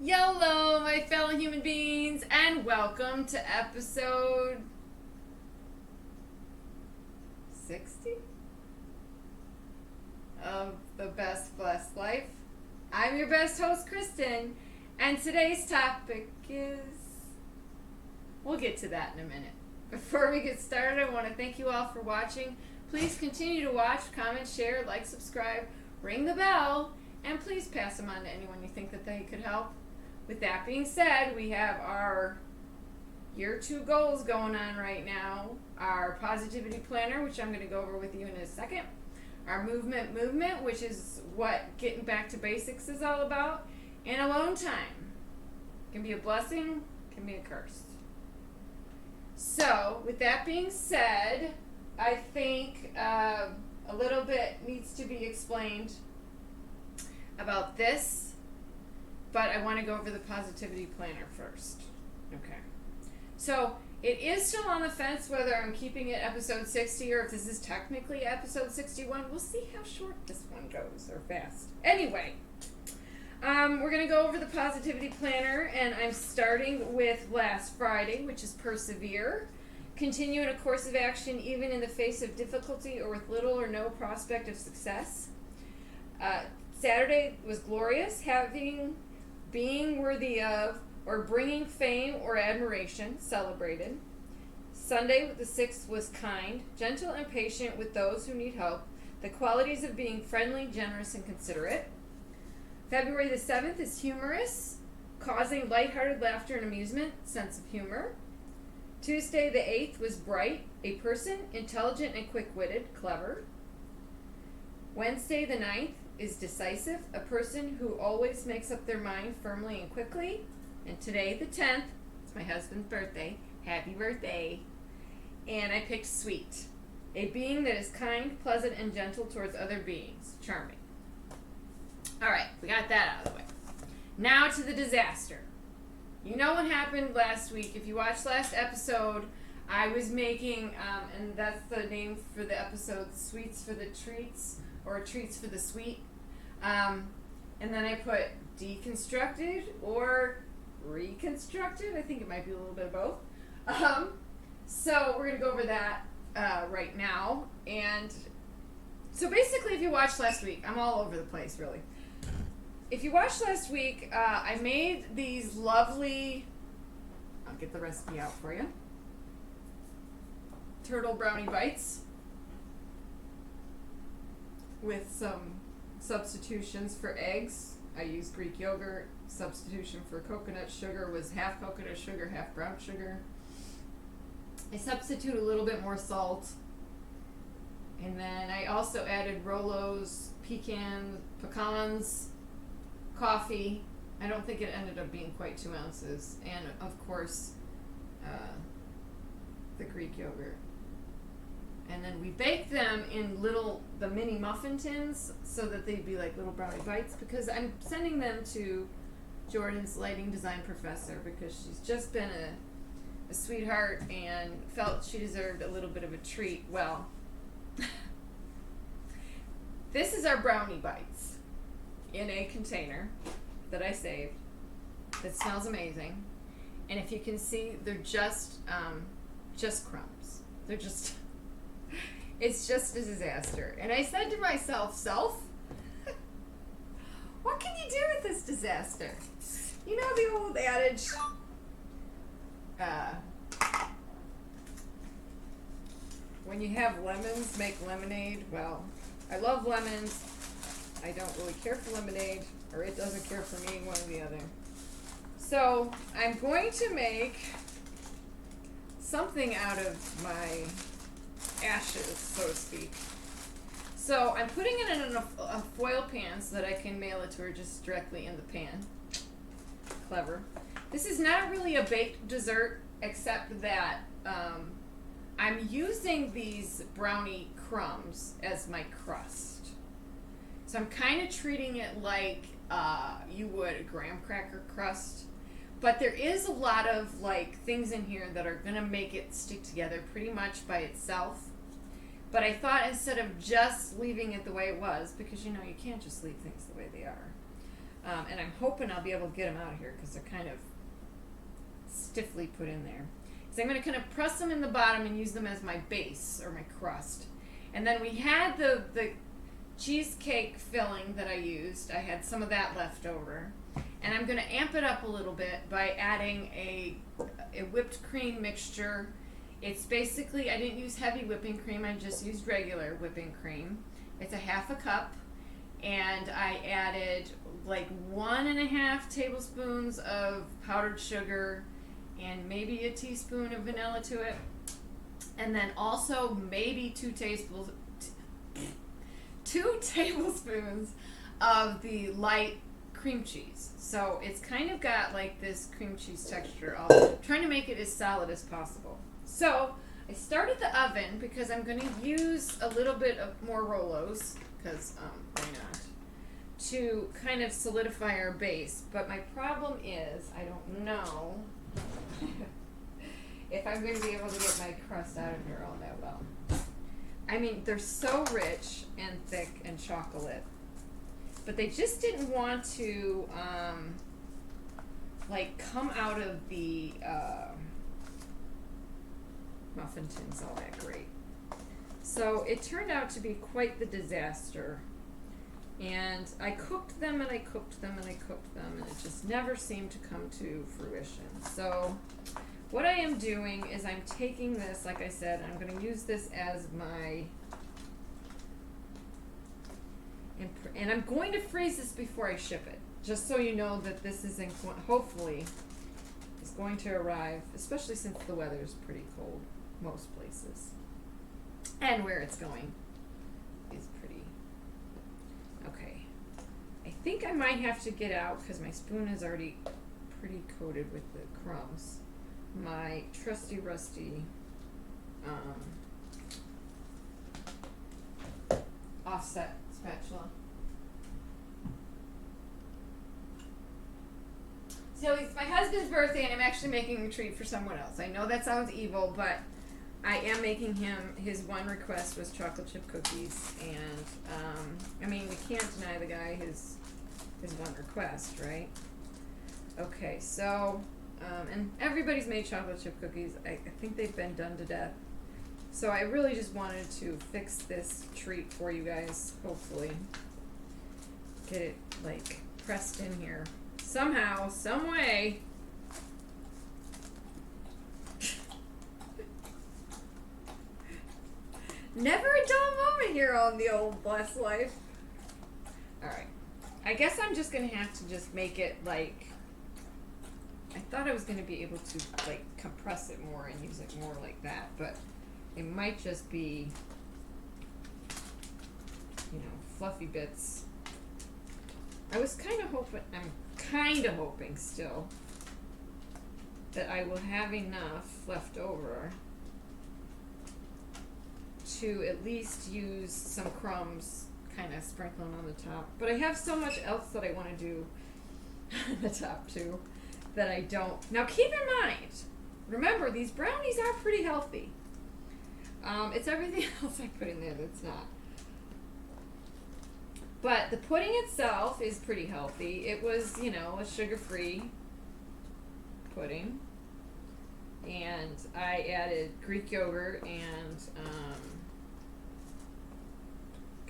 YOLO, my fellow human beings, and welcome to episode 60 of The Best Blessed Life. I'm your best host, Kristen, and today's topic is... We'll get to that in a minute. Before we get started, I want to thank you all for watching. Please continue to watch, comment, share, like, subscribe, ring the bell, and please pass them on to anyone you think that they could help. With that being said, we have our year 2 goals going on right now. Our positivity planner, which I'm going to go over with you in a second. Our movement, which is what getting back to basics is all about. And alone time. Can be a blessing, can be a curse. So, with that being said, I think a little bit needs to be explained about this, but I want to go over the positivity planner first. Okay. So, it is still on the fence whether I'm keeping it episode 60 or if this is technically episode 61. We'll see how short this one goes, or fast. Anyway, we're going to go over the positivity planner, and I'm starting with last Friday, which is persevere. Continue in a course of action even in the face of difficulty or with little or no prospect of success. Saturday was glorious, being worthy of, or bringing fame or admiration, celebrated. Sunday, the 6th, was kind, gentle and patient with those who need help, the qualities of being friendly, generous, and considerate. February the 7th is humorous, causing lighthearted laughter and amusement, sense of humor. Tuesday the 8th was bright, a person, intelligent and quick-witted, clever. Wednesday the 9th is decisive, a person who always makes up their mind firmly and quickly. And today the 10th, it's my husband's birthday, happy birthday. And I picked sweet, a being that is kind, pleasant, and gentle towards other beings, charming. Alright, we got that out of the way. Now to the disaster. You know what happened last week. If you watched last episode, I was making, and that's the name for the episode, Sweets for the Treats, or Treats for the Sweet. And then I put deconstructed or reconstructed. I think it might be a little bit of both. So we're going to go over that right now. And so basically, if you watched last week, I'm all over the place, really. If you watched last week, I made these lovely, I'll get the recipe out for you, turtle brownie bites with some substitutions for eggs. I used Greek yogurt. Substitution for coconut sugar was half coconut sugar, half brown sugar. I substitute a little bit more salt. And then I also added Rolos, pecans, coffee. I don't think it ended up being quite 2 ounces. And of course, the Greek yogurt. And then we baked them in the mini muffin tins so that they'd be like little brownie bites, because I'm sending them to Jordan's lighting design professor because she's just been a sweetheart and felt she deserved a little bit of a treat. Well, this is our brownie bites in a container that I saved that smells amazing. And if you can see, they're just crumbs. They're just... It's just a disaster. And I said to myself, what can you do with this disaster? You know the old adage, when you have lemons, make lemonade. Well, I love lemons. I don't really care for lemonade, or it doesn't care for me, one or the other. So I'm going to make something out of my ashes, so to speak. So I'm putting it in a foil pan so that I can mail it to her just directly in the pan. Clever. This is not really a baked dessert, except that I'm using these brownie crumbs as my crust. So I'm kind of treating it like you would a graham cracker crust. But there is a lot of like things in here that are going to make it stick together pretty much by itself. But I thought instead of just leaving it the way it was, because you know you can't just leave things the way they are, And I'm hoping I'll be able to get them out of here because they're kind of stiffly put in there. So I'm going to kind of press them in the bottom and use them as my base or my crust. And then we had the cheesecake filling that I used. I had some of that left over. And I'm going to amp it up a little bit by adding a whipped cream mixture. It's basically, I didn't use heavy whipping cream, I just used regular whipping cream. It's a half a cup. And I added like 1.5 tablespoons of powdered sugar and maybe a teaspoon of vanilla to it. And then also maybe 2 tablespoons of the light cream cheese. So it's kind of got like this cream cheese texture. I'm trying to make it as solid as possible. So I started the oven because I'm going to use a little bit of more Rolos, because why not, to kind of solidify our base. But my problem is I don't know if I'm going to be able to get my crust out of here all that well. I mean, they're so rich and thick and chocolate, but they just didn't want to like come out of the muffin tins all that great. So it turned out to be quite the disaster. And I cooked them and I cooked them and I cooked them, and it just never seemed to come to fruition. So what I am doing is I'm taking this, like I said, I'm going to use this as my, and I'm going to freeze this before I ship it, just so you know that this is, hopefully, is going to arrive, especially since the weather is pretty cold most places. And where it's going is pretty. Okay. I think I might have to get out, because my spoon is already pretty coated with the crumbs, my trusty rusty offset spatula. So it's my husband's birthday and I'm actually making a treat for someone else. I know that sounds evil, but I am making him, his one request was chocolate chip cookies, and I mean, we can't deny the guy his one request, right? Okay, so and everybody's made chocolate chip cookies. I think they've been done to death. So I really just wanted to fix this treat for you guys, hopefully. Get it, like, pressed in here. Somehow, some way. Never a dull moment here on the old Blessed Life. Alright. I guess I'm just going to have to just make it, like, I thought I was going to be able to, like, compress it more and use it more like that, but it might just be, you know, fluffy bits. I was kind of hoping, I'm kind of hoping still, that I will have enough left over to at least use some crumbs, kind of sprinkling on the top. But I have so much else that I want to do on the top too, that I don't. Now keep in mind, remember, these brownies are pretty healthy. It's everything else I put in there that's not. But the pudding itself is pretty healthy. It was, you know, a sugar-free pudding. And I added Greek yogurt and,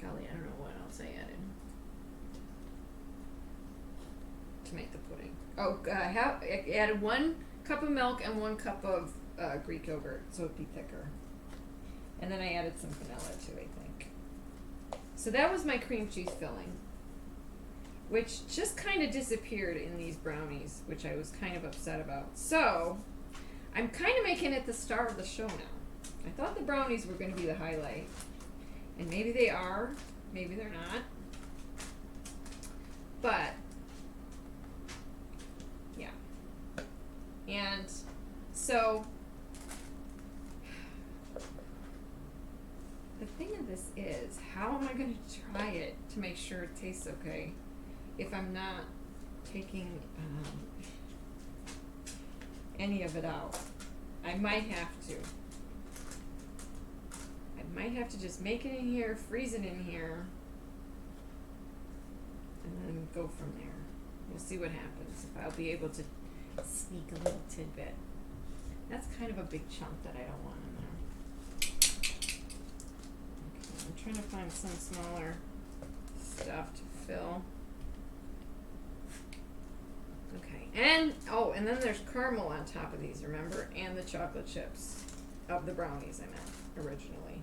golly, I don't know what else I added to make the pudding. Oh, I added 1 cup of milk and 1 cup of Greek yogurt, so it'd be thicker. And then I added some vanilla too, I think. So that was my cream cheese filling, which just kind of disappeared in these brownies, which I was kind of upset about. So I'm kind of making it the star of the show now. I thought the brownies were going to be the highlight, and maybe they are, maybe they're not. But yeah. And so the thing of this is, how am I going to try it to make sure it tastes okay if I'm not taking any of it out? I might have to. I might have to just make it in here, freeze it in here, and then go from there. We'll see what happens, if I'll be able to sneak a little tidbit. That's kind of a big chunk that I don't want in there. Okay, I'm trying to find some smaller stuff to fill. Okay, and then there's caramel on top of these, remember? And the chocolate chips of the brownies I meant originally.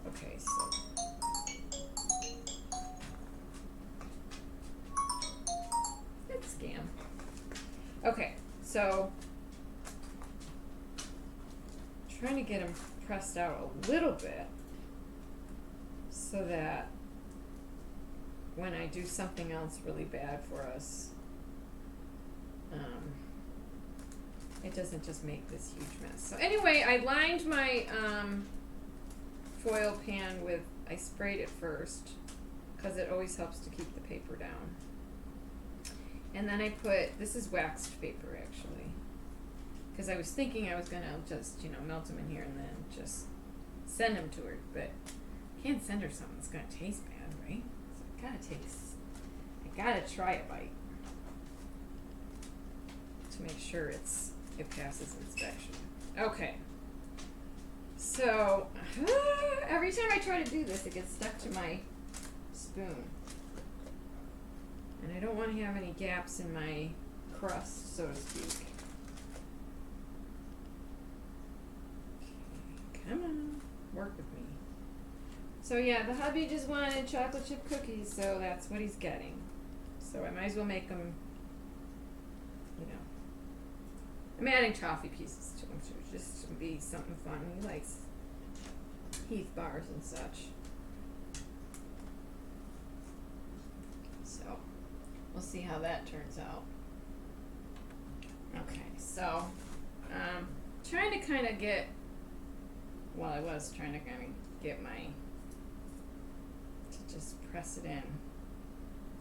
Okay, so it's scam. Okay, so trying to get them pressed out a little bit so that when I do something else really bad for us, it doesn't just make this huge mess. So anyway, I lined my foil pan with, I sprayed it first because it always helps to keep the paper down. And then I put, this is waxed paper actually, because I was thinking I was going to just, melt them in here and then just send them to her, but I can't send her something that's going to taste bad, right? So I gotta try a bite to make sure it passes inspection. Okay. So, every time I try to do this, it gets stuck to my spoon. And I don't want to have any gaps in my crust, so to speak. Okay, come on, work with me. So yeah, the hubby just wanted chocolate chip cookies, so that's what he's getting. So I might as well make them, I'm adding toffee pieces to them, so just to be something fun. He likes Heath bars and such. So we'll see how that turns out. Okay, so trying to kind of get, I was trying to kind of get to just press it in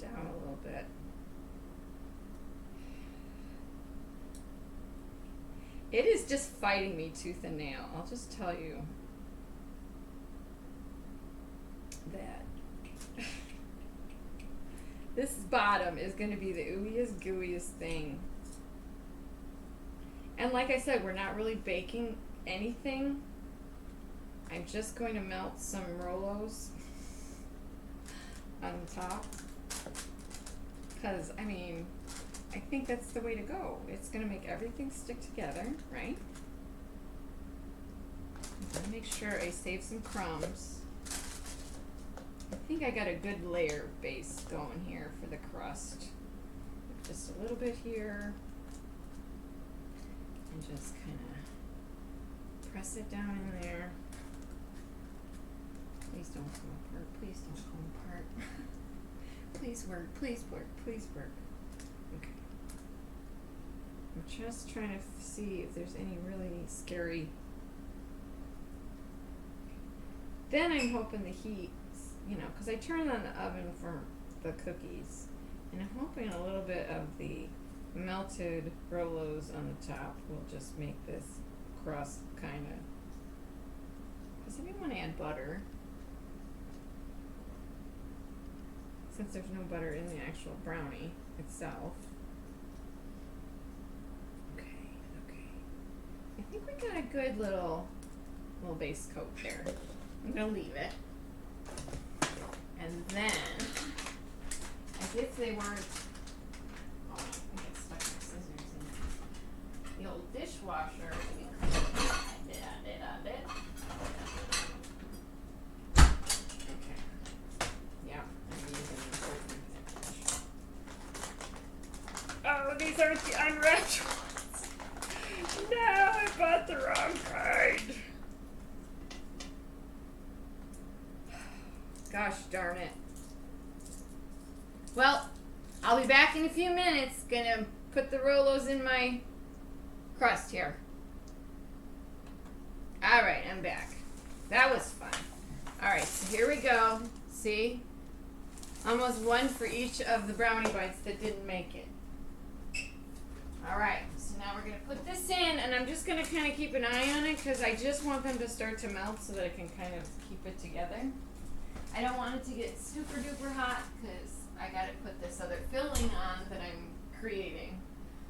down a little bit. It is just fighting me tooth and nail. I'll just tell you that this bottom is going to be the ooeyest, gooeyest thing. And like I said, we're not really baking anything. I'm just going to melt some Rolos on the top. Because, I think that's the way to go. It's going to make everything stick together, right? I'm going to make sure I save some crumbs. I think I got a good layer base going here for the crust. Just a little bit here. And just kind of press it down in there. Please don't come apart. Please don't come apart. Please work. Please work. Please work. Okay. I'm just trying to see if there's any really scary. Then I'm hoping the heat, because I turned on the oven for the cookies, and I'm hoping a little bit of the melted Rolos on the top will just make this crust kind of. Because I didn't want to add butter, since there's no butter in the actual brownie itself. I think we got a good little base coat there. I'm gonna leave it. And then, as if they weren't, I get stuck my scissors in the old dishwasher. Okay. Yeah, I'm using the open. Oh, these aren't the unwrapped ones. No, I bought the wrong kind. Gosh darn it. Well, I'll be back in a few minutes. Gonna put the Rolos in my crust here. Alright, I'm back. That was fun. Alright, so here we go. See? Almost one for each of the brownie bites that didn't make it. Alright, so now we're going to put this in, and I'm just going to kind of keep an eye on it because I just want them to start to melt so that I can kind of keep it together. I don't want it to get super duper hot because I gotta put this other filling on that I'm creating.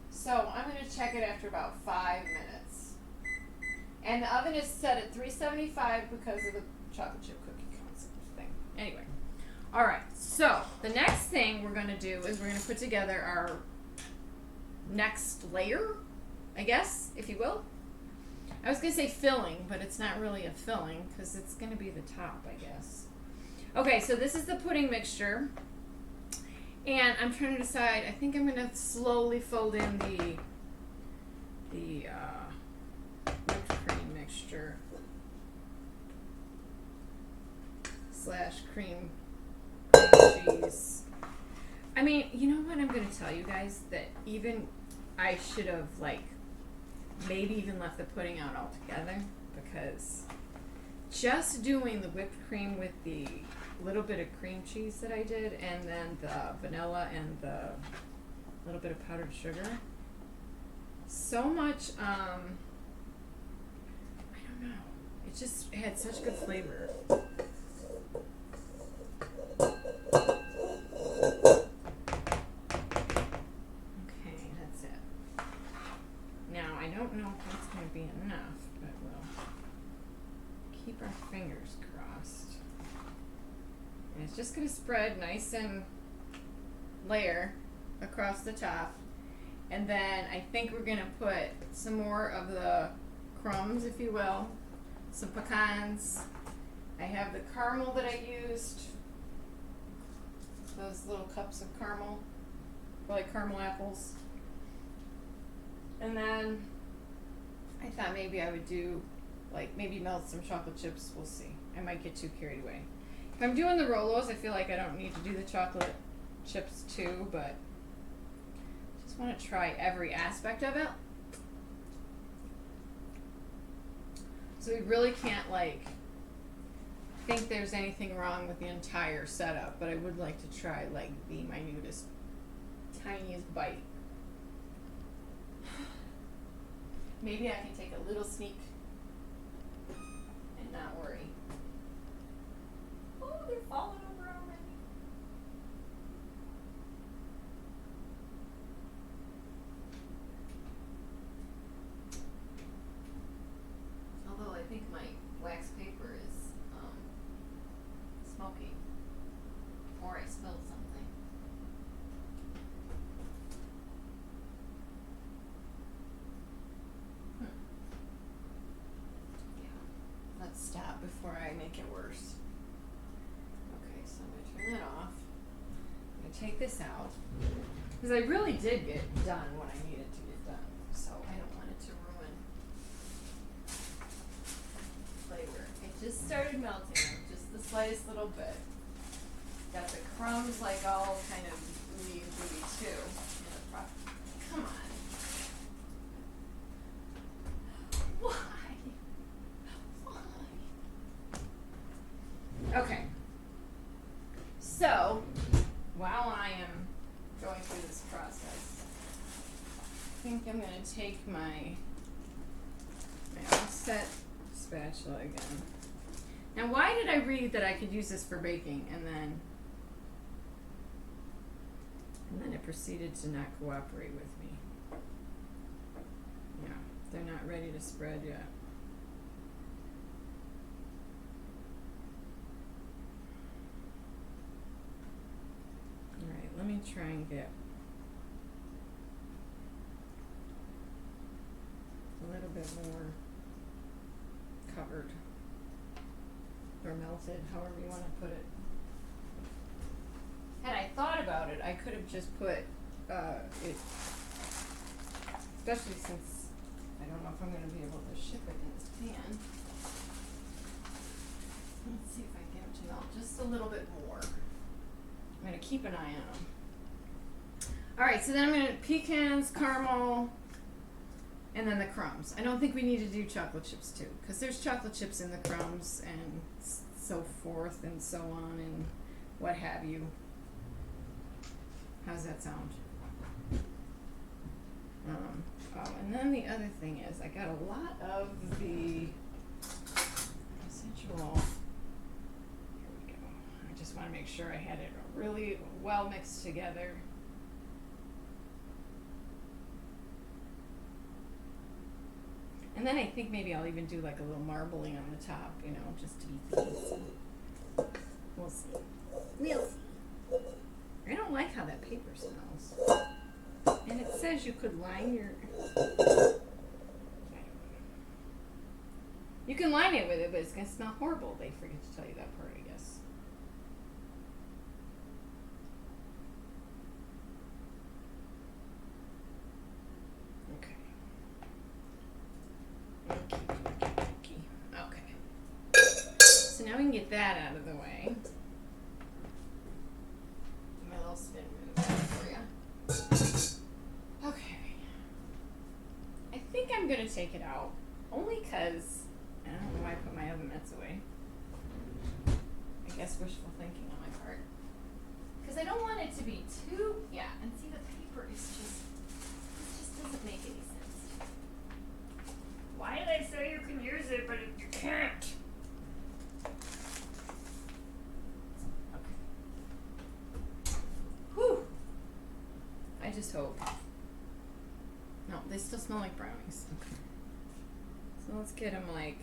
So I'm gonna check it after about 5 minutes. And the oven is set at 375 because of the chocolate chip cookie concept thing. Anyway. Alright, so the next thing we're gonna do is we're gonna put together our next layer, I guess, if you will. I was going to say filling, but it's not really a filling because it's going to be the top, I guess. Okay, so this is the pudding mixture. And I'm trying to decide, I think I'm going to slowly fold in the whipped cream mixture / cream cheese. I mean, you know what I'm going to tell you guys? That even I should have, like, maybe even left the pudding out altogether, because just doing the whipped cream with the little bit of cream cheese that I did, and then the vanilla and the little bit of powdered sugar, so much, I don't know, it just had such good flavor. I don't know if that's going to be enough, but we'll keep our fingers crossed. And it's just going to spread nice and layer across the top. And then I think we're going to put some more of the crumbs, if you will, some pecans. I have the caramel that I used, those little cups of caramel, like caramel apples. And then I thought maybe I would do, like, maybe melt some chocolate chips. We'll see. I might get too carried away. If I'm doing the Rolos, I feel like I don't need to do the chocolate chips too, but just want to try every aspect of it. So we really can't, like, think there's anything wrong with the entire setup, but I would like to try, like, the minutest, tiniest bite. Maybe I can take a little sneak and not worry. Oh, they're falling over already. Although I think my wax paper is smoky, or I spilled something. Let's stop before I make it worse. Okay, so I'm going to turn that off. I'm going to take this out, because I really did get done what I needed to get done, so I don't want it to ruin flavor. It just started melting, just the slightest little bit. Got the crumbs like all kind of ooey gooey too. Come on. Why? Okay, so while I am going through this process, I think I'm going to take my offset spatula again. Now, why did I read that I could use this for baking, and then it proceeded to not cooperate with me? Yeah, they're not ready to spread yet. Alright, let me try and get a little bit more covered or melted, however you want to put it. Had I thought about it, I could have just put it, especially since I don't know if I'm going to be able to ship it in this pan. Let's see if I can get them to melt just a little bit more. I'm going to keep an eye on them. Alright, so then I'm going to pecans, caramel, and then the crumbs. I don't think we need to do chocolate chips too, because there's chocolate chips in the crumbs and so forth and so on and what have you. How's that sound? And then the other thing is, I got a lot of the residual. Here we go. I just just want to make sure I had it really well mixed together. And then I think maybe I'll even do like a little marbling on the top, you know, just to be fancy. We'll see. We'll see. I don't like how that paper smells. And it says you could line your... You can line it with it, but it's going to smell horrible. They forget to tell you that part, I guess. Okay. So now we can get that out of the way. My little spin move for you. Okay. I think I'm going to take it out. Only because... I don't know why I put my oven mitts away. I guess wishful thinking on my part. Because I don't want it to be too... Yeah, and see the paper is just... It just doesn't make any sense. Why do they say you can use it, but you can't? Okay. Whew. I just hope. No, they still smell like brownies. Okay. So let's get them like...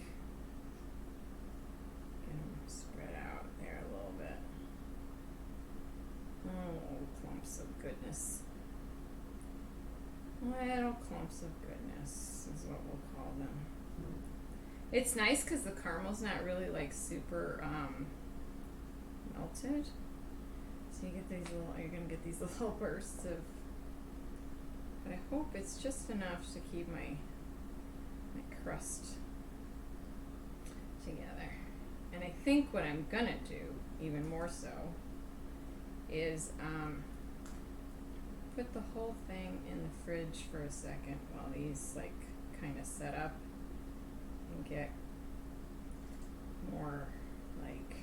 spread out there a little bit. Oh, clumps of goodness. Little clumps of goodness is what we'll call them. It's nice because the caramel's not really like super melted. So you get these little, you're gonna get these little bursts of, but I hope it's just enough to keep my crust together. And I think what I'm gonna do, even more so, is put the whole thing in the fridge for a second while these like kind of set up and get more like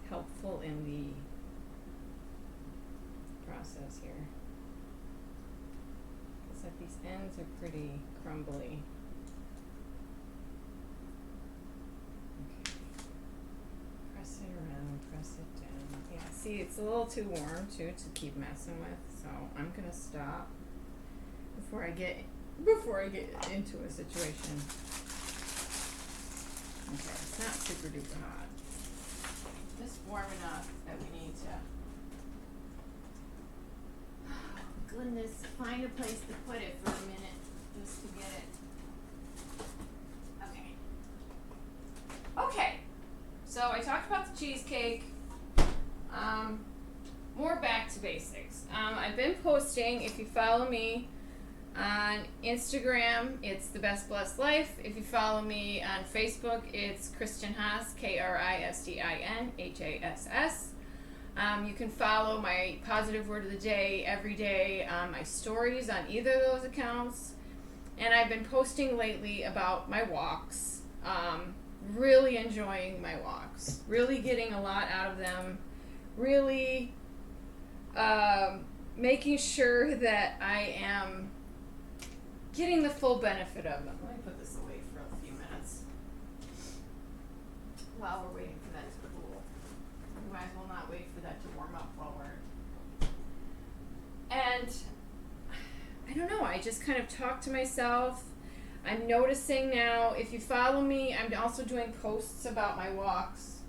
helpful in the process here. Looks like these ends are pretty crumbly. Press it around, press it down. Yeah, see, it's a little too warm too to keep messing with, so I'm gonna stop before I get into a situation. Okay, it's not super duper hot. Just warm enough that we need to, oh goodness, find a place to put it for a minute just to get it. Okay, so I talked about the cheesecake. More back to basics. I've been posting, if you follow me on Instagram, it's The Best Blessed Life. If you follow me on Facebook, it's Kristen Haas, KristinHass. You can follow my positive word of the day every day on my stories on either of those accounts. And I've been posting lately about my walks. Really enjoying my walks. Really getting a lot out of them. Really making sure that I am getting the full benefit of them. Let me put this away for a few minutes while we're waiting for that to cool. We might as well not wait for that to warm up while we're... And I don't know, I just kind of talk to myself. I'm noticing now, if you follow me, I'm also doing posts about my walks.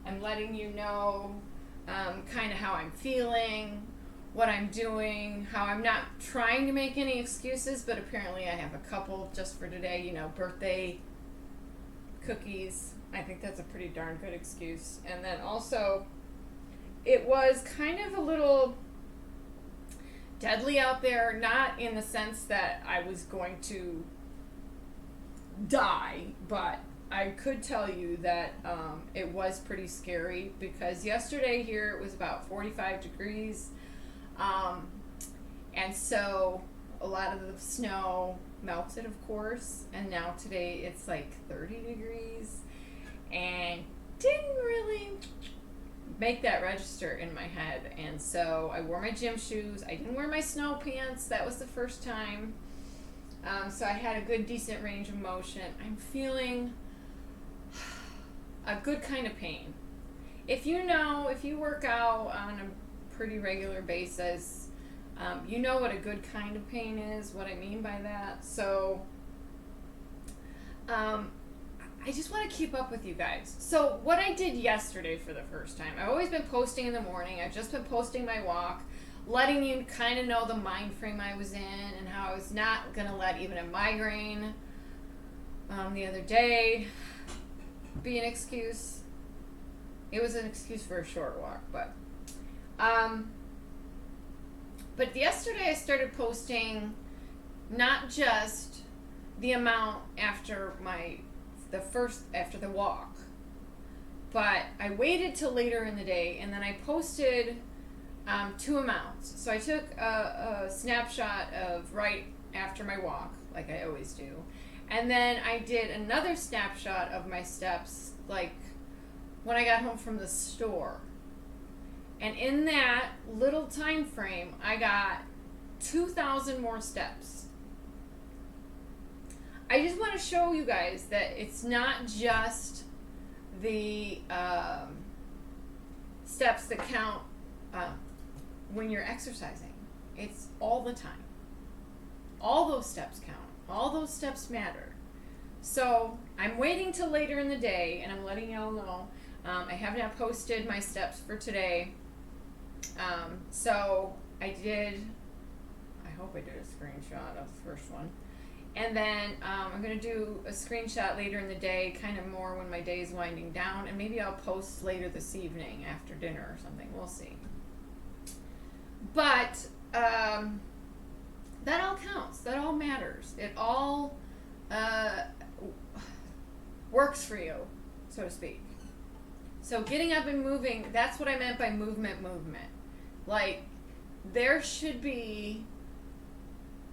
I'm letting you know kind of how I'm feeling, what I'm doing, how I'm not trying to make any excuses, but apparently I have a couple just for today, you know, birthday cookies. I think that's a pretty darn good excuse. And then also, it was kind of a little deadly out there, not in the sense that I was going to die, but I could tell you that it was pretty scary because yesterday here it was about 45 degrees. And so a lot of the snow melted, of course, and now today it's like 30 degrees and didn't really make that register in my head. And so I wore my gym shoes. I didn't wear my snow pants. That was the first time. So I had a good, decent range of motion. I'm feeling a good kind of pain. if you work out on a pretty regular basis, you know what a good kind of pain is, what I mean by that. So, I just want to keep up with you guys. So what I did yesterday for the first time, I've always been posting in the morning. I've just been posting my walk, letting you kind of know the mind frame I was in and how I was not going to let even a migraine the other day be an excuse. It was an excuse for a short walk, but yesterday I started posting not just the amount after the walk, but I waited till later in the day and then I posted 2 amounts. So I took a snapshot of right after my walk, like I always do, and then I did another snapshot of my steps, like when I got home from the store. And in that little time frame, I got 2,000 more steps. I just want to show you guys that it's not just the steps that count when you're exercising. It's all the time. All those steps count. All those steps matter. So I'm waiting till later in the day, and I'm letting y'all know. I have not posted my steps for today. So I hope I did a screenshot of the first one. And then I'm going to do a screenshot later in the day, kind of more when my day is winding down. And maybe I'll post later this evening after dinner or something. We'll see. But that all counts. That all matters. It all works for you, so to speak. So getting up and moving, that's what I meant by movement. Like, there should be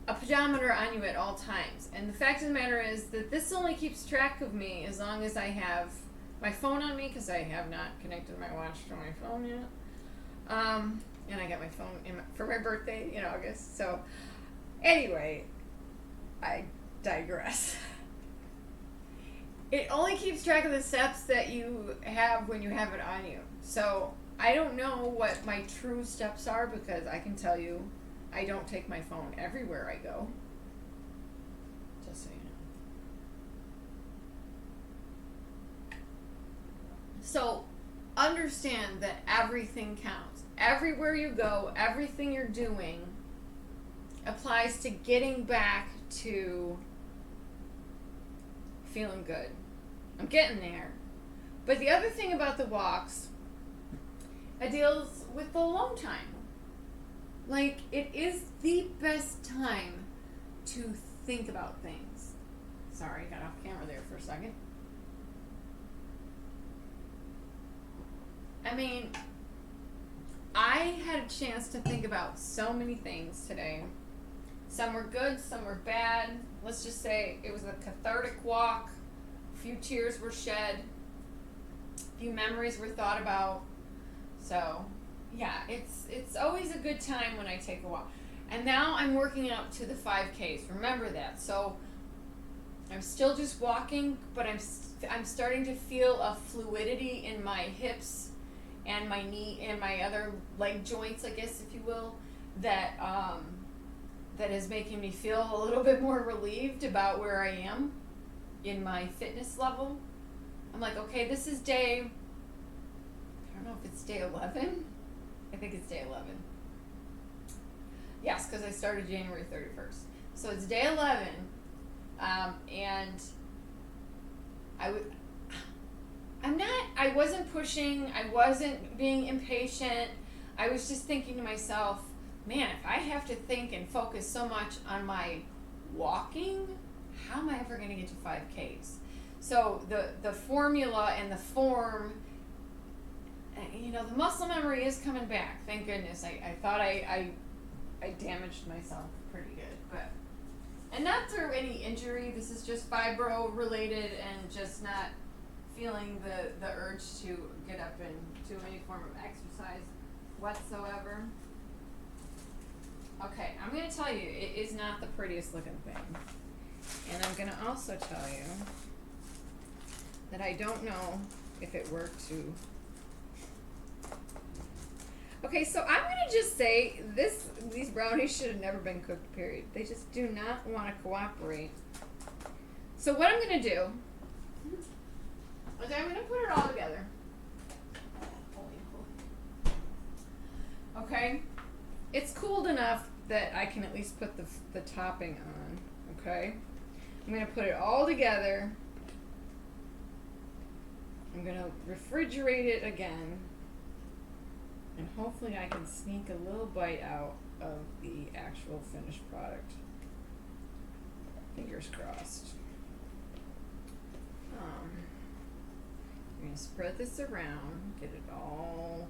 a pedometer on you at all times. And the fact of the matter is that this only keeps track of me as long as I have my phone on me, because I have not connected my watch to my phone yet. And I got my phone for my birthday in August. So anyway, I digress. It only keeps track of the steps that you have when you have it on you. So I don't know what my true steps are, because I can tell you I don't take my phone everywhere I go. Just so you know. So understand that everything counts. Everywhere you go, everything you're doing applies to getting back to feeling good. I'm getting there. But the other thing about the walks, it deals with the alone time. Like, it is the best time to think about things. Sorry, got off camera there for a second. I mean, I had a chance to think about so many things today. Some were good, some were bad. Let's just say it was a cathartic walk. A few tears were shed. A few memories were thought about. So, yeah, it's always a good time when I take a walk. And now I'm working out to the 5Ks. Remember that. So I'm still just walking, but I'm starting to feel a fluidity in my hips and my knee and my other leg joints, I guess, if you will, that is making me feel a little bit more relieved about where I am in my fitness level. I'm like, okay, this is I don't know if it's day 11. I think it's day 11. Yes, because I started January 31st. So it's day 11, and I wasn't pushing, I wasn't being impatient. I was just thinking to myself, man, if I have to think and focus so much on my walking, how am I ever going to get to 5Ks? So the formula and the form, the muscle memory is coming back. Thank goodness. I thought I damaged myself pretty good, and not through any injury. This is just fibro related and just not feeling the urge to get up and do any form of exercise whatsoever. Okay, I'm going to tell you, it is not the prettiest looking thing. And I'm going to also tell you that I don't know if it worked to Okay, so I'm gonna just say these brownies should have never been cooked, period. They just do not want to cooperate. So what I'm gonna do is I'm gonna put it all together. Okay? It's cooled enough that I can at least put the topping on. Okay? I'm gonna put it all together. I'm gonna refrigerate it again. And hopefully I can sneak a little bite out of the actual finished product. Fingers crossed. I'm going to spread this around, get it all.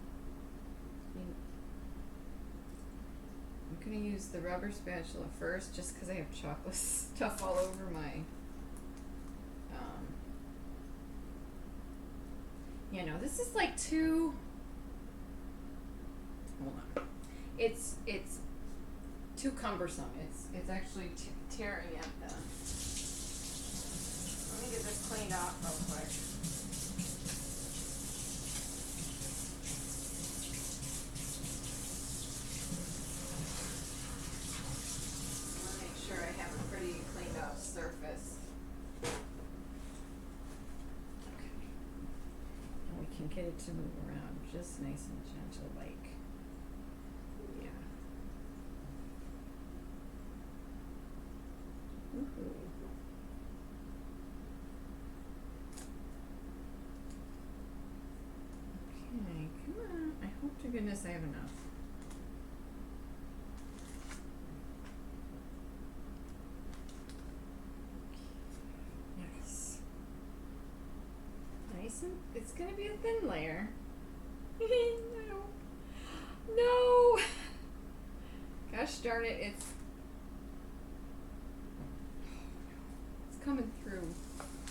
I'm going to use the rubber spatula first just because I have chocolate stuff all over my, this is like too, hold on. It's too cumbersome. It's actually tearing at the. Let me get this cleaned off real quick. I want to make sure I have a pretty cleaned off surface. Okay. And we can get it to move around just nice and gentle, like. Okay, come on. I hope to goodness I have enough. Yes. Nice and it's gonna be a thin layer. No. No. Gosh darn it, it's coming through.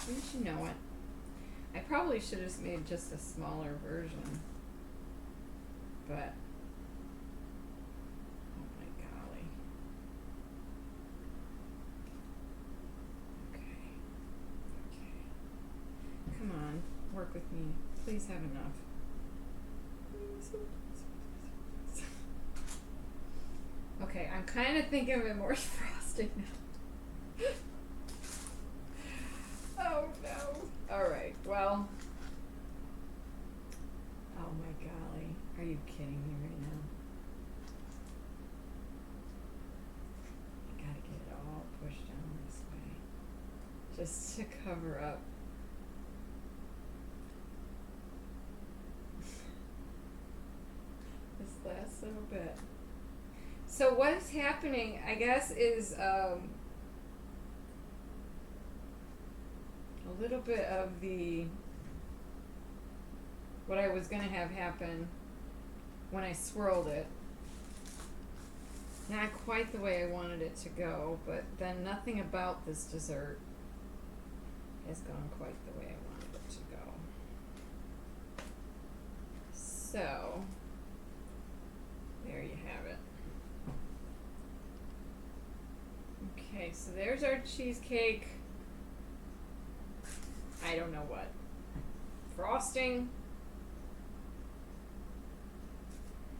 Didn't you know it? I probably should have made just a smaller version. But oh my golly. Okay. Come on, work with me. Please have enough. Okay, I'm kind of thinking of it more frosting now. Oh no. Alright, well. Oh my golly. Are you kidding me right now? I gotta get it all pushed down this way. Just to cover up. This last little bit. So what's happening, I guess, is a little bit of what I was going to have happen when I swirled it. Not quite the way I wanted it to go, but then nothing about this dessert has gone quite the way I wanted it to go. So, there you have it. Okay, so there's our cheesecake. I don't know what. Frosting.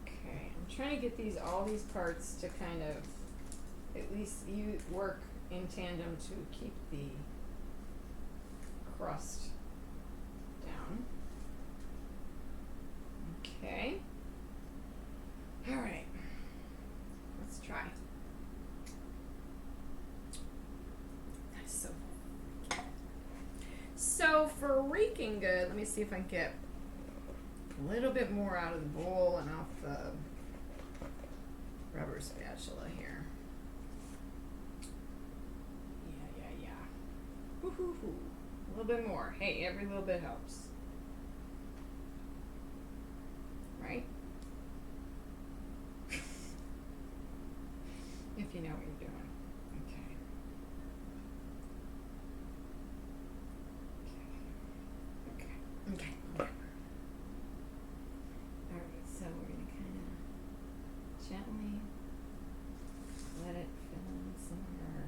Okay, I'm trying to get all these parts to kind of, at least you work in tandem to keep the crust down. Okay. All right. Let's try. So for reeking good, let me see if I can get a little bit more out of the bowl and off the rubber spatula here. Yeah. Woo-hoo-hoo. A little bit more. Hey, every little bit helps. Right? If you know what you're doing. Okay. Alright, so we're going to kind of gently let it fill in some of our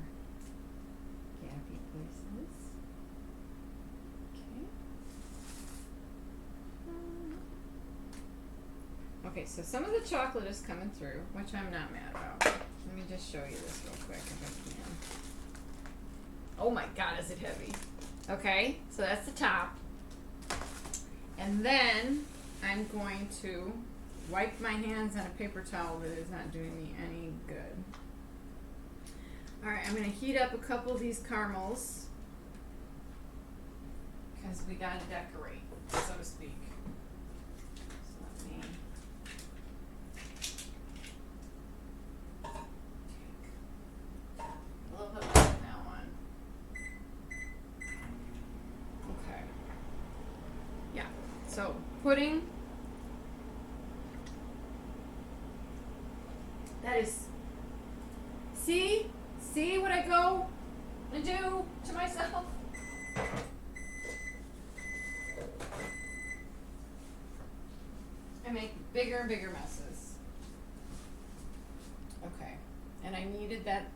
gappy places. Okay. so some of the chocolate is coming through, which I'm not mad about. Let me just show you this real quick if I can. Oh my God, is it heavy? Okay, so that's the top. And then I'm going to wipe my hands on a paper towel that is not doing me any good. All right, I'm going to heat up a couple of these caramels because we got to decorate, so to speak. So let me take a little bit less than that one. Okay. Yeah, so pudding. That is, see what I go and do to myself? I make bigger and bigger messes. Okay, and I needed that.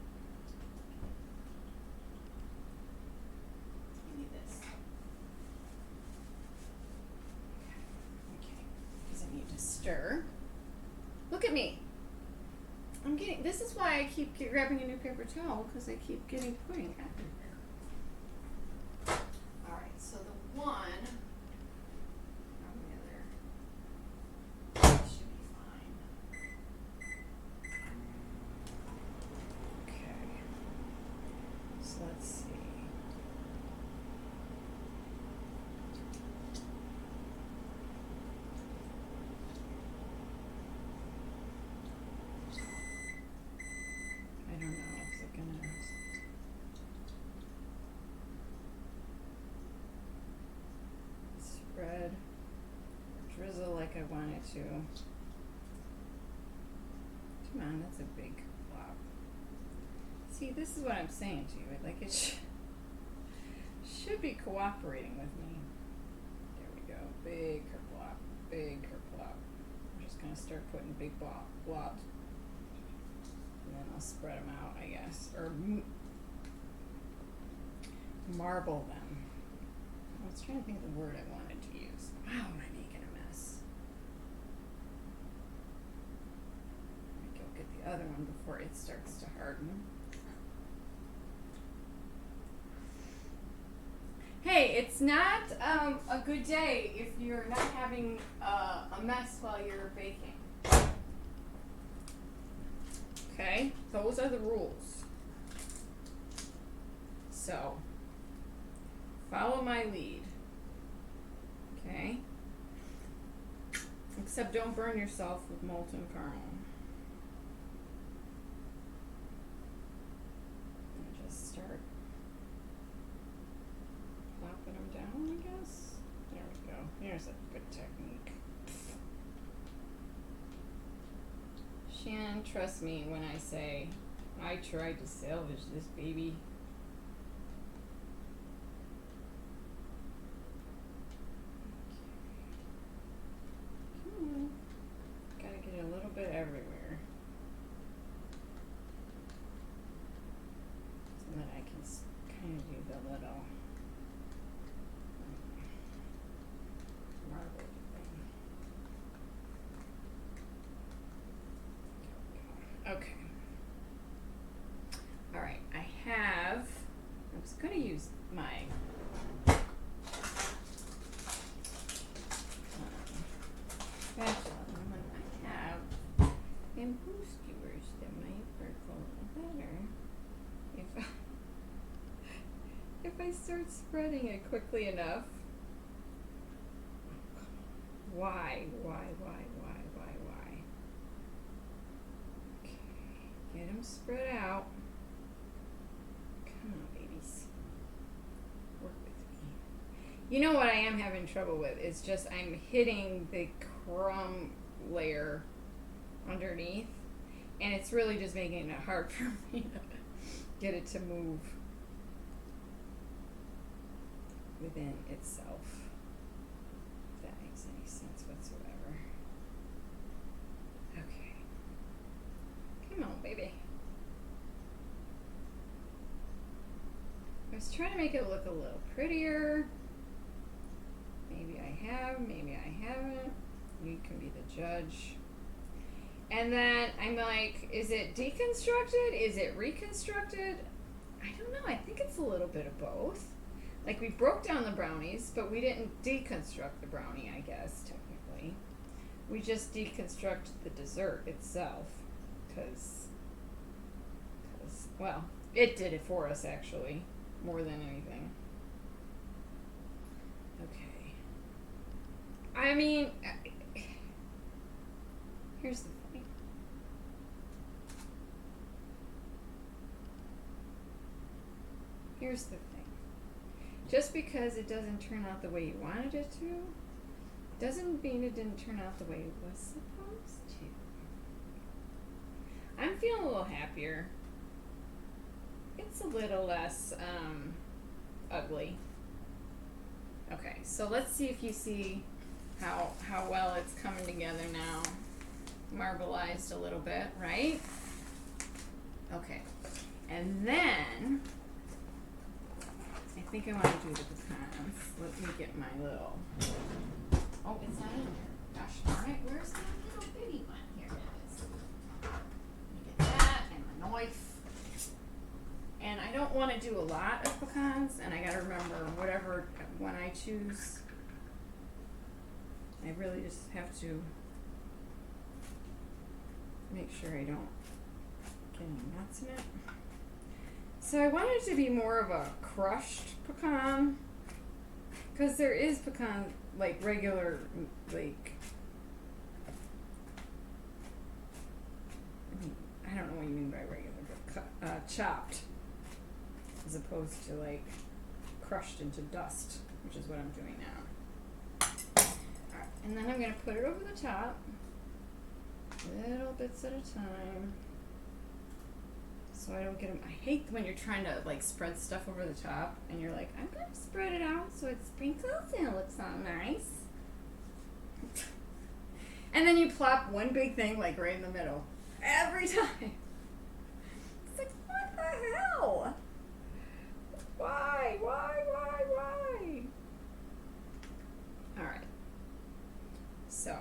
I need this. Okay, because I need to stir. Look at me. I'm getting, this is why I keep grabbing a new paper towel, because I keep getting pudding everywhere. Alright, so the one, should be fine. Okay, so let's see. I don't know, is it gonna spread or drizzle like I want it to? Come on, that's a big flop. See, this is what I'm saying to you. Like, it should be cooperating with me. There we go. Big kerplop. Big kerplop. I'm just gonna start putting big blobs. And then I'll spread them out, I guess. Or marble them. I was trying to think of the word I wanted to use. Wow, am I making a mess? Let me go get the other one before it starts to harden. Hey, it's not a good day if you're not having a mess while you're baking. Okay, those are the rules. So, follow my lead. Okay? Except don't burn yourself with molten caramel. And just start plopping them down, I guess. There we go. Here's a good technique. Shan, trust me when I say I tried to salvage this baby. Come on. Gotta get it a little bit everywhere. So that I can kind of do the little marble thing. Okay. All right, I was going to use my spatula, and I have bamboo skewers that might work a little better if I start spreading it quickly enough. Why? Okay, get them spread out. Come on, babies. Work with me. You know what I am having trouble with is just I'm hitting the crumb layer underneath, and it's really just making it hard for me to get it to move within itself. If that makes any sense whatsoever. Okay. Come on, baby. I was trying to make it look a little prettier. Maybe I have, maybe I haven't. You can be the judge. And then I'm like, is it deconstructed? Is it reconstructed? I don't know. I think it's a little bit of both. Like, we broke down the brownies, but we didn't deconstruct the brownie, I guess, technically. We just deconstructed the dessert itself. Because, well, it did it for us, actually, more than anything. Okay. I mean, here's the thing. Here's the thing. Just because it doesn't turn out the way you wanted it to, doesn't mean it didn't turn out the way it was supposed to. I'm feeling a little happier. It's a little less ugly. Okay, so let's see if you see how well it's coming together now. Marbleized a little bit, right? Okay, and then I think I want to do the pecans. Let me get my little. Oh, it's not in there. Gosh darn it! Where's that little bitty one? Here it is. Let me get that and my knife. And I don't want to do a lot of pecans, and I got to remember whatever one I choose. I really just have to make sure I don't get any nuts in it. So I want it to be more of a crushed pecan, because there is pecan, like regular, like, I don't know what you mean by regular, but chopped, as opposed to like crushed into dust, which is what I'm doing now. Alright, and then I'm going to put it over the top, little bits at a time. So I don't get them. I hate when you're trying to like spread stuff over the top and you're like, I'm going to spread it out so it sprinkles and it looks all nice. And then you plop one big thing like right in the middle. Every time. It's like, what the hell? Why? Alright. So,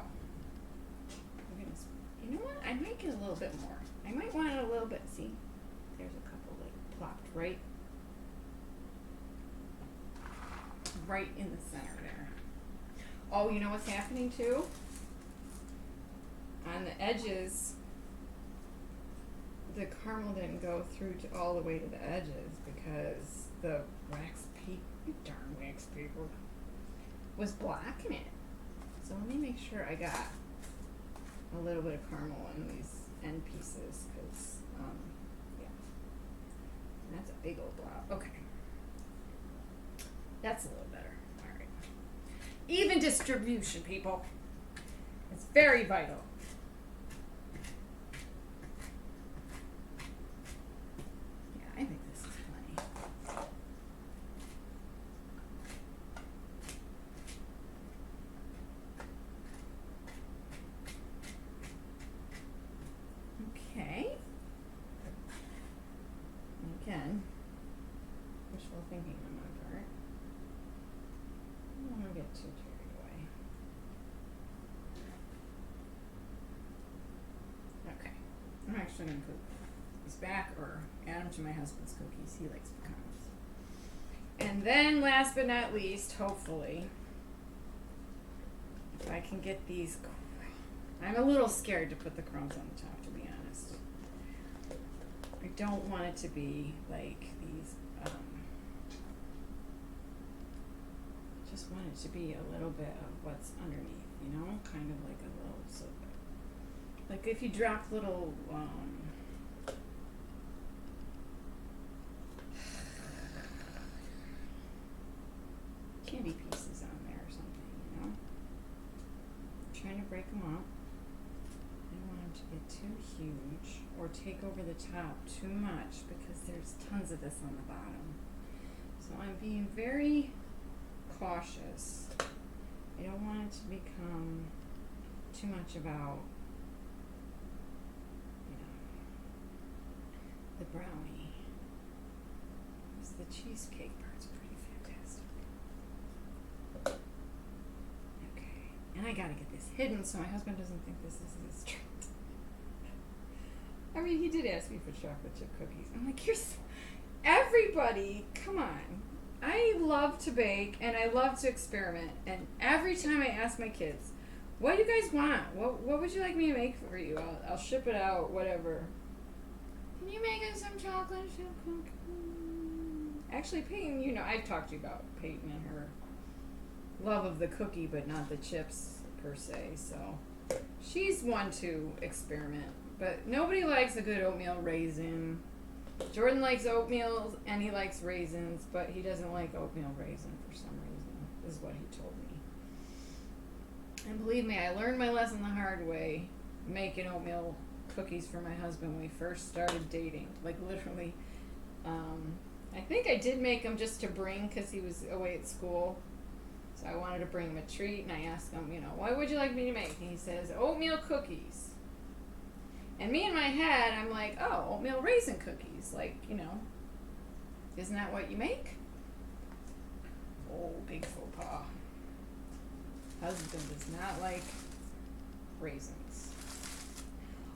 we're gonna, you know what? I might get a little bit more. I might want it a little bit, see? There's a couple like plopped right in the center there. Oh, you know what's happening too? On the edges, the caramel didn't go through to all the way to the edges because the wax paper, darn wax paper, was blocking it. So let me make sure I got a little bit of caramel in these end pieces because, yeah. And that's a big old blob. Okay. That's a little better. All right. Even distribution, people. It's very vital. Yeah, I think this is plenty. Okay. And again, wishful thinking on my part. I don't want to get too carried away. Okay. I'm actually going to put these back or add them to my husband's cookies. He likes pecans. And then last but not least, hopefully, if I can get these, I'm a little scared to put the crumbs on the top, to be honest. I don't want it to be like these, just want it to be a little bit of what's underneath, you know, kind of like a little, so like if you drop little, candy pieces on there or something, you know, trying to break them up. I don't want them to get too huge or take over the top too much because there's tons of this on the bottom. So I'm being very cautious. I don't want it to become too much about, you know, the brownie. Because the cheesecake part's pretty fantastic. Okay, and I gotta get this hidden so my husband doesn't think this is his treat. I mean, he did ask me for chocolate chip cookies. I'm like, everybody, come on. I love to bake and I love to experiment. And every time I ask my kids, what do you guys want? What would you like me to make for you? I'll ship it out, whatever. Can you make us some chocolate chip cookies? Actually, Peyton, you know, I've talked to you about Peyton and her love of the cookie, but not the chips per se. So she's one to experiment. But nobody likes a good oatmeal raisin. Jordan likes oatmeal and he likes raisins, but he doesn't like oatmeal raisin for some reason, is what he told me. And believe me, I learned my lesson the hard way, making oatmeal cookies for my husband when we first started dating. Like literally, I think I did make them just to bring because he was away at school. So I wanted to bring him a treat, and I asked him, you know, what would you like me to make? And he says, oatmeal cookies. And me in my head, I'm like, oh, oatmeal raisin cookies. Like, you know, isn't that what you make? Oh, big faux pas. Husband does not like raisins.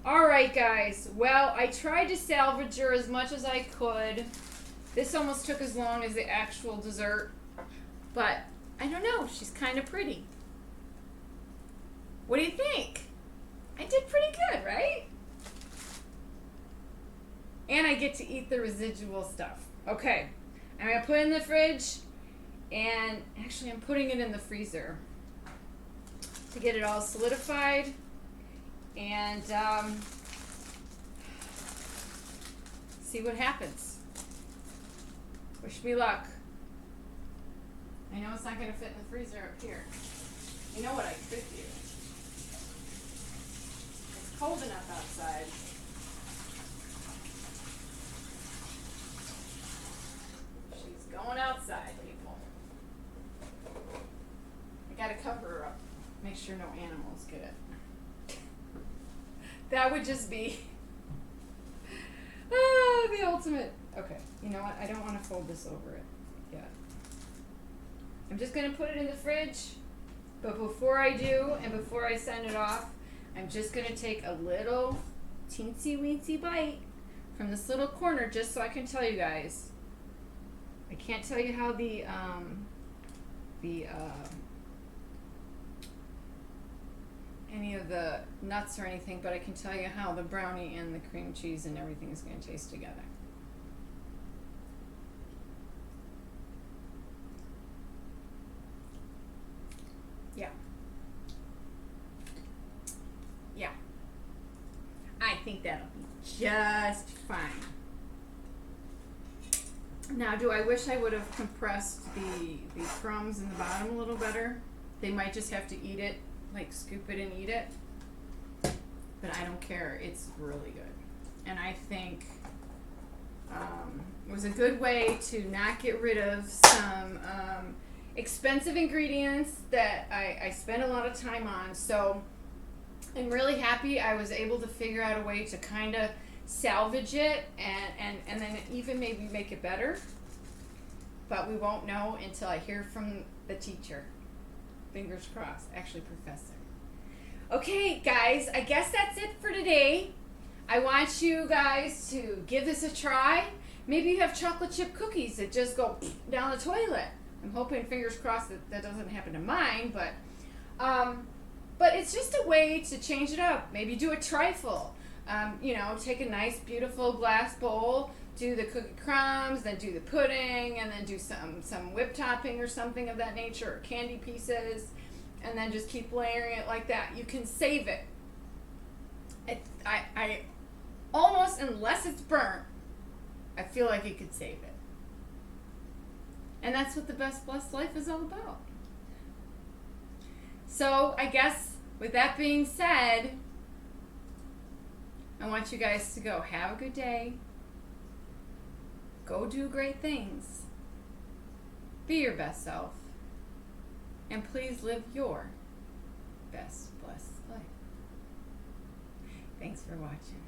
All right, guys. Well, I tried to salvage her as much as I could. This almost took as long as the actual dessert. But, I don't know. She's kind of pretty. What do you think? I did pretty good, right? And I get to eat the residual stuff. Okay. I'm going to put it in the fridge. And actually, I'm putting it in the freezer to get it all solidified. And see what happens. Wish me luck. I know it's not going to fit in the freezer up here. You know what I could do? It's cold enough outside. She's going outside, people. I got to cover her up. Make sure no animals get it. That would just be the ultimate. Okay, you know what? I don't want to fold this over it yet. I'm just going to put it in the fridge. But before I do, and before I send it off, I'm just going to take a little teensy weensy bite from this little corner just so I can tell you guys. I can't tell you how the any of the nuts or anything, but I can tell you how the brownie and the cream cheese and everything is going to taste together. Yeah. Yeah. I think that'll be just fine. Now, do I wish I would have compressed the crumbs in the bottom a little better? They might just have to eat it, like scoop it and eat it. But I don't care. It's really good. And I think it was a good way to not get rid of some expensive ingredients that I spent a lot of time on. So I'm really happy I was able to figure out a way to kind of salvage it and then even maybe make it better. But we won't know until I hear from the teacher. Fingers crossed. Actually, professor. Okay, guys, I guess that's it for today. I want you guys to give this a try. Maybe you have chocolate chip cookies that just go down the toilet. I'm hoping, fingers crossed, that doesn't happen to mine, but it's just a way to change it up. Maybe do a trifle. You know, take a nice, beautiful glass bowl, do the cookie crumbs, then do the pudding, and then do some whipped topping or something of that nature, or candy pieces, and then just keep layering it like that. You can save it. I almost, unless it's burnt, I feel like you could save it. And that's what the Best Blessed Life is all about. So I guess with that being said, I want you guys to go have a good day. Go do great things. Be your best self. And please live your best blessed life. Thanks for watching.